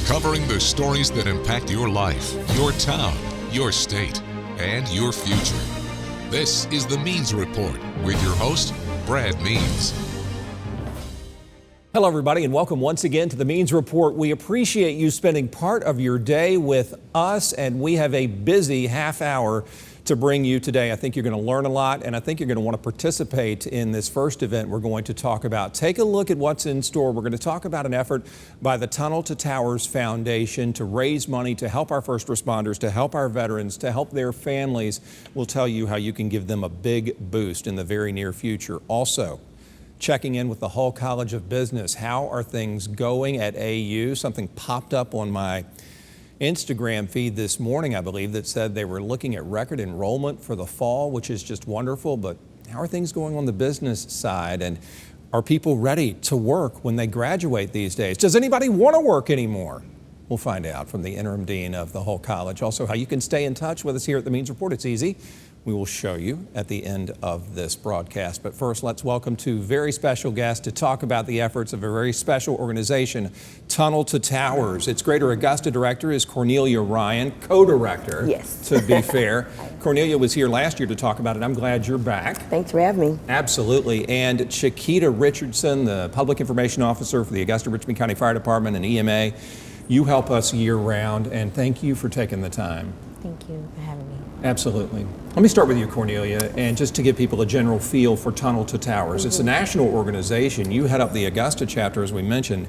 covering the stories that impact your life, your town, your state, and your future. This is the Means Report with your host, Brad Means. Hello, everybody, and welcome once again to the Means Report. We appreciate you spending part of your day with us, and we have a busy half hour to bring you today. I think you're going to learn a lot, and I think you're going to want to participate in this first event we're going to talk about. Take a look at what's in store. We're going to talk about an effort by the Tunnel to Towers Foundation to raise money to help our first responders, to help our veterans, to help their families. We'll tell you how you can give them a big boost in the very near future. Also, checking in with the Hull College of Business. How are things going at AU? Something popped up on my Instagram feed this morning, I believe, that said they were looking at record enrollment for the fall, which is just wonderful. But how are things going on the business side? And are people ready to work when they graduate these days? Does anybody want to work anymore? We'll find out from the interim dean of the Hull College. Also, how you can stay in touch with us here at the Means Report. It's easy. We will show you at the end of this broadcast. But first, let's welcome two very special guests to talk about the efforts of a very special organization, Tunnel to Towers. Its Greater Augusta director is Cornelia Ryan, co-director, yes, to be fair. Cornelia was here last year to talk about it. I'm glad you're back. Thanks for having me. Absolutely. And Chiquita Richardson, the Public Information Officer for the Augusta-Richmond County Fire Department and EMA. You help us year-round, and thank you for taking the time. Thank you for having me. Absolutely. Let me start with you, Cornelia, and just to give people a general feel for Tunnel to Towers. It's a national organization. You head up the Augusta chapter, as we mentioned.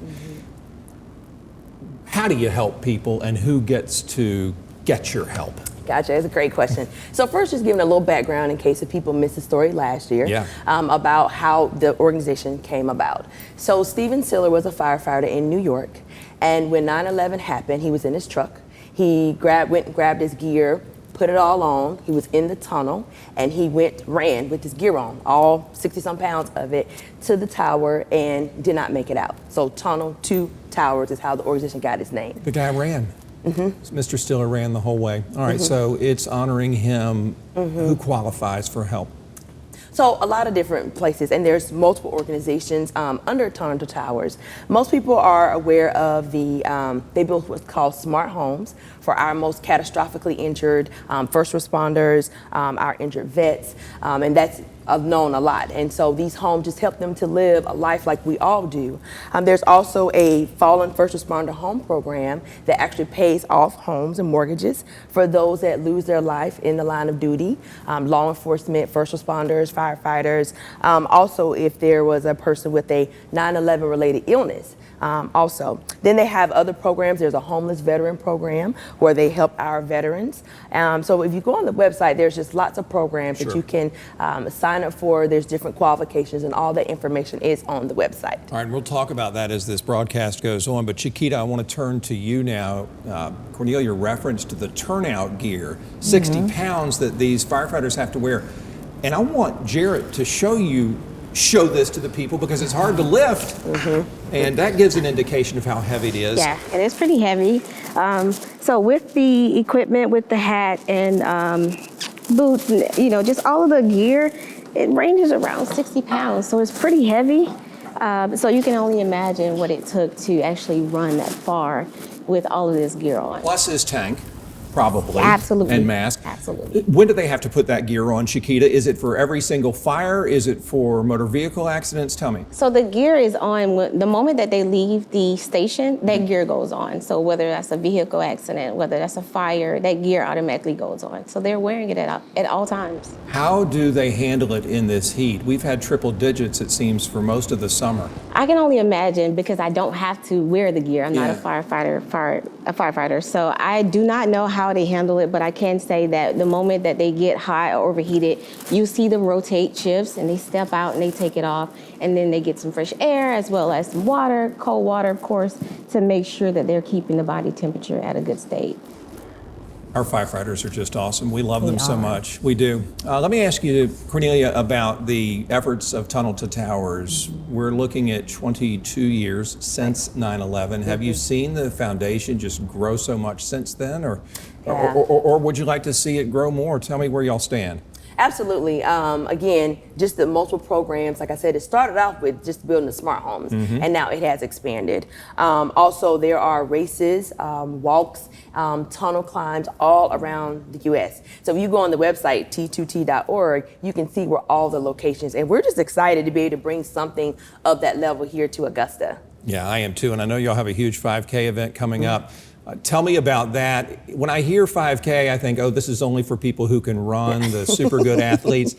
How do you help people, and who gets to get your help? Gotcha. It's a great question. So first, just giving a little background in case if people missed the story last year about how the organization came about. So Stephen Siller was a firefighter in New York, and when 9/11 happened, he was in his truck. He went and grabbed his gear, put it all on. He was in the tunnel, and he ran with his gear on, all 60-some pounds of it, to the tower and did not make it out. So Tunnel to Towers is how the organization got its name. The guy ran. Mr. Stiller ran the whole way. All right, so it's honoring him. Who qualifies for help? So a lot of different places, and there's multiple organizations under Tunnel to Towers. Most people are aware of they built what's called smart homes for our most catastrophically injured first responders, our injured vets, and that's known a lot. And so these homes just help them to live a life like we all do. There's also a fallen first responder home program that actually pays off homes and mortgages for those that lose their life in the line of duty, law enforcement, first responders, firefighters. Also, if there was a person with a 9/11 related illness. Also, then they have other programs. There's a homeless veteran program where they help our veterans. So if you go on the website, there's just lots of programs that you can sign up for. There's different qualifications, and all that information is on the website. All right, we'll talk about that as this broadcast goes on. But Chiquita, I want to turn to you now. Cornelia referenced the turnout gear, 60 pounds that these firefighters have to wear. And I want Jarrett to show this to the people because it's hard to lift, and that gives an indication of how heavy it is. Yeah, it is pretty heavy. So with the equipment, with the hat and boots, and, just all of the gear, it ranges around 60 pounds, so it's pretty heavy. So you can only imagine what it took to actually run that far with all of this gear on. Plus his tank. Probably. Absolutely. And mask. Absolutely. When do they have to put that gear on, Chiquita? Is it for every single fire? Is it for motor vehicle accidents? Tell me. So the gear is on the moment that they leave the station, that gear goes on. So whether that's a vehicle accident, whether that's a fire, that gear automatically goes on. So they're wearing it at all times. How do they handle it in this heat? We've had triple digits, it seems, for most of the summer. I can only imagine because I don't have to wear the gear. I'm not a firefighter. So I do not know how they handle it, but I can say that the moment that they get hot or overheated, you see them rotate shifts and they step out and they take it off, and then they get some fresh air as well as some water, cold water, of course, to make sure that they're keeping the body temperature at a good state. Our firefighters are just awesome. We love them so much. We do. Let me ask you, Cornelia, about the efforts of Tunnel to Towers. We're looking at 22 years since 9/11. Have you seen the foundation just grow so much since then, or would you like to see it grow more? Tell me where y'all stand. Absolutely. Again, just the multiple programs. Like I said, it started off with just building the smart homes, and now it has expanded. Also, there are races, walks, tunnel climbs all around the U.S. So if you go on the website, t2t.org, you can see where all the locations, and we're just excited to be able to bring something of that level here to Augusta. Yeah, I am too, and I know y'all have a huge 5K event coming up. Tell me about that. When I hear 5K, I think, oh, this is only for people who can run, the super good athletes.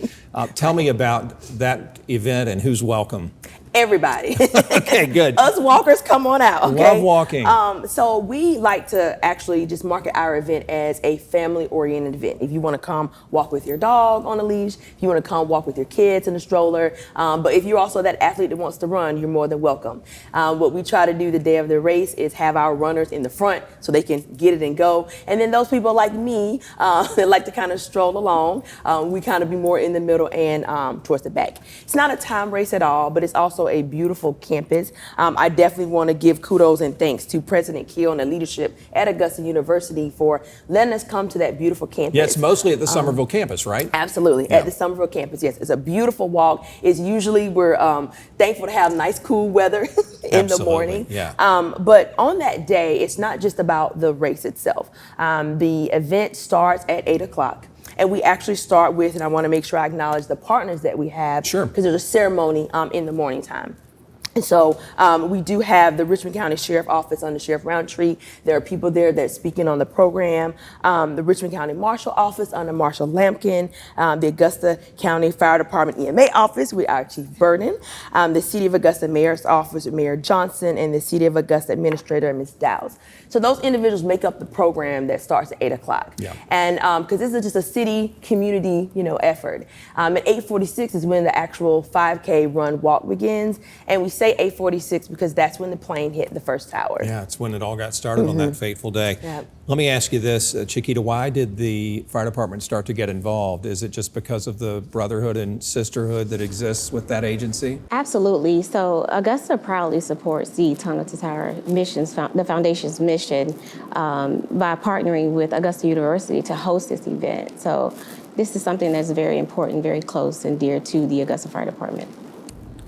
Tell me about that event and who's welcome. Everybody. Okay, good. Us walkers, come on out. Okay? Love walking. So we like to actually just market our event as a family-oriented event. If you want to come walk with your dog on a leash, if you want to come walk with your kids in a stroller, but if you're also that athlete that wants to run, you're more than welcome. What we try to do the day of the race is have our runners in the front so they can get it and go. And then those people like me that like to kind of stroll along, we kind of be more in the middle and towards the back. It's not a time race at all, but it's also a beautiful campus. I definitely want to give kudos and thanks to President Keel and the leadership at Augusta University for letting us come to that beautiful campus. Yeah, it's mostly at the Somerville campus, right? Absolutely, Yeah. at the Somerville campus, yes. It's a beautiful walk. It's usually, we're thankful to have nice, cool weather in the morning. Yeah. But on that day, it's not just about the race itself. The event starts at 8 o'clock. And we actually start with, and I want to make sure I acknowledge the partners that we have. Sure. Because there's a ceremony in the morning time. And so we do have the Richmond County Sheriff Office under Sheriff Roundtree. There are people there that are speaking on the program. The Richmond County Marshal Office under Marshal Lampkin. The Augusta County Fire Department EMA Office with our Chief Burden. The City of Augusta Mayor's Office with Mayor Johnson, and the City of Augusta Administrator, Ms. Dowse. So those individuals make up the program that starts at 8 o'clock. Yeah. And because this is just a city community, effort. At 8:46 is when the actual 5K run walk begins. And we say 8:46 because that's when the plane hit the first tower. Yeah, it's when it all got started on that fateful day. Yep. Let me ask you this, Chiquita, why did the fire department start to get involved? Is it just because of the brotherhood and sisterhood that exists with that agency? Absolutely. So Augusta proudly supports the Tunnel to Tower missions, the foundation's mission, by partnering with Augusta University to host this event. So this is something that's very important, very close and dear to the Augusta Fire Department.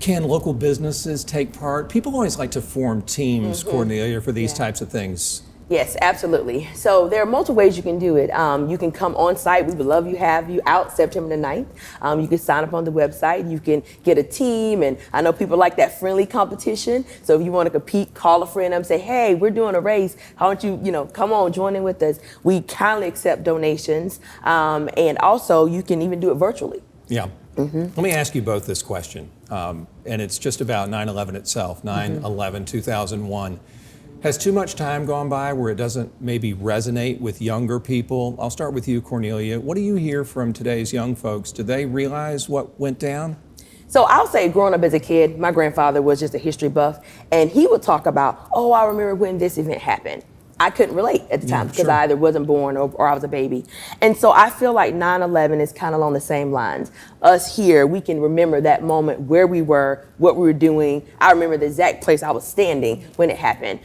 Can local businesses take part? People always like to form teams, Cornelia, for these types of things. Yes, absolutely. So there are multiple ways you can do it. You can come on site. We would love to have you out September the 9th. You can sign up on the website. You can get a team. And I know people like that friendly competition. So if you want to compete, call a friend and say, hey, we're doing a race. How don't you, come on, join in with us. We kindly accept donations. And also you can even do it virtually. Yeah. Let me ask you both this question. And it's just about 9/11 itself, 9/11/2001. Has too much time gone by where it doesn't maybe resonate with younger people? I'll start with you, Cornelia. What do you hear from today's young folks? Do they realize what went down? So I'll say growing up as a kid, my grandfather was just a history buff, and he would talk about, oh, I remember when this event happened. I couldn't relate at the time because I either wasn't born or I was a baby. And so I feel like 9/11 is kind of along the same lines. Us here, we can remember that moment, where we were, what we were doing. I remember the exact place I was standing when it happened.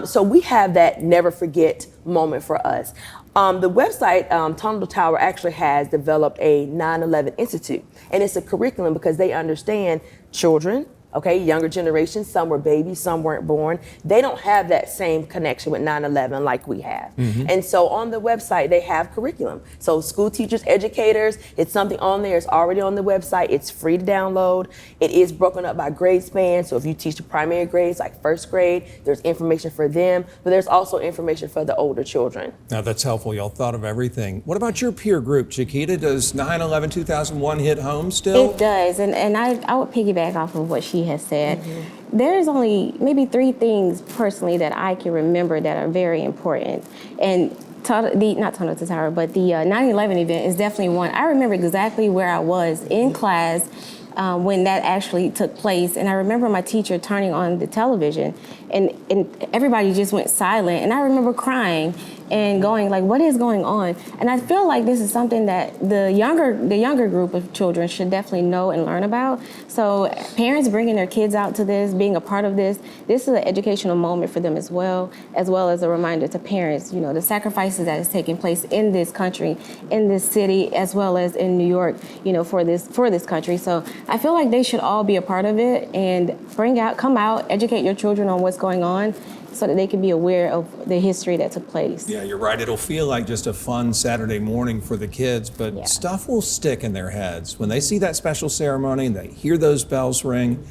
So we have that never forget moment for us. The website, Tunnel to Tower, actually has developed a 9/11 Institute. And it's a curriculum because they understand children, okay, younger generations, some were babies, some weren't born. They don't have that same connection with 9/11 like we have. And so on the website, they have curriculum. So school teachers, educators, it's something on there. It's already on the website. It's free to download. It is broken up by grade span. So if you teach the primary grades, like first grade, there's information for them, but there's also information for the older children. Now that's helpful. Y'all thought of everything. What about your peer group, Chiquita? Does 9/11/2001 hit home still? It does, and I would piggyback off of what she has said. There's only maybe 3 things personally that I can remember that are very important. And not Tunnel to Tower, but the 9/11 event is definitely one. I remember exactly where I was in class when that actually took place. And I remember my teacher turning on the television and everybody just went silent. And I remember crying. and going like, what is going on? And I feel like this is something that the younger group of children should definitely know and learn about. So parents bringing their kids out to this, being a part of this is an educational moment for them as well as a reminder to parents, the sacrifices that is taking place in this country, in this city, as well as in New York, for this country. So I feel like they should all be a part of it and come out, educate your children on what's going on, so that they can be aware of the history that took place. Yeah, you're right. It'll feel like just a fun Saturday morning for the kids, but stuff will stick in their heads. When they see that special ceremony and they hear those bells ring,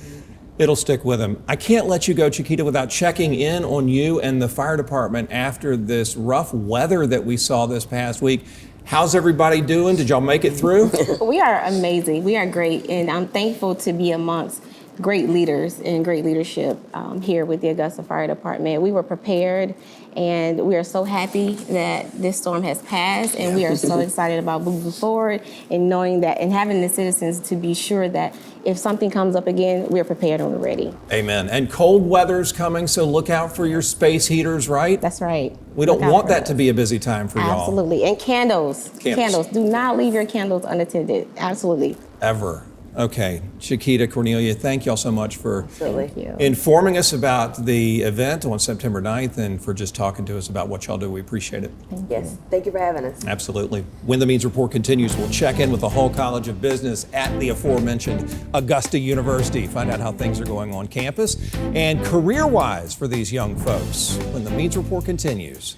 it'll stick with them. I can't let you go, Chiquita, without checking in on you and the fire department after this rough weather that we saw this past week. How's everybody doing? Did y'all make it through? We are amazing. We are great, and I'm thankful to be amongst great leaders and great leadership here with the Augusta Fire Department. We were prepared, and we are so happy that this storm has passed, and we are so excited about moving forward and knowing that and having the citizens to be sure that if something comes up again, we're prepared and we're ready. Amen. And cold weather's coming, so look out for your space heaters, right? That's right. We don't want that to be a busy time for y'all. Absolutely. And candles. Candles. Do not leave your candles unattended. Absolutely. Ever. Okay, Chiquita, Cornelia, thank y'all so much for Absolutely. informing us about the event on September 9th and for just talking to us about what y'all do. We appreciate it. Yes, thank you for having us. Absolutely. When the Means Report continues, we'll check in with the Hall College of Business at the aforementioned Augusta University, find out how things are going on campus and career-wise for these young folks when the Means Report continues.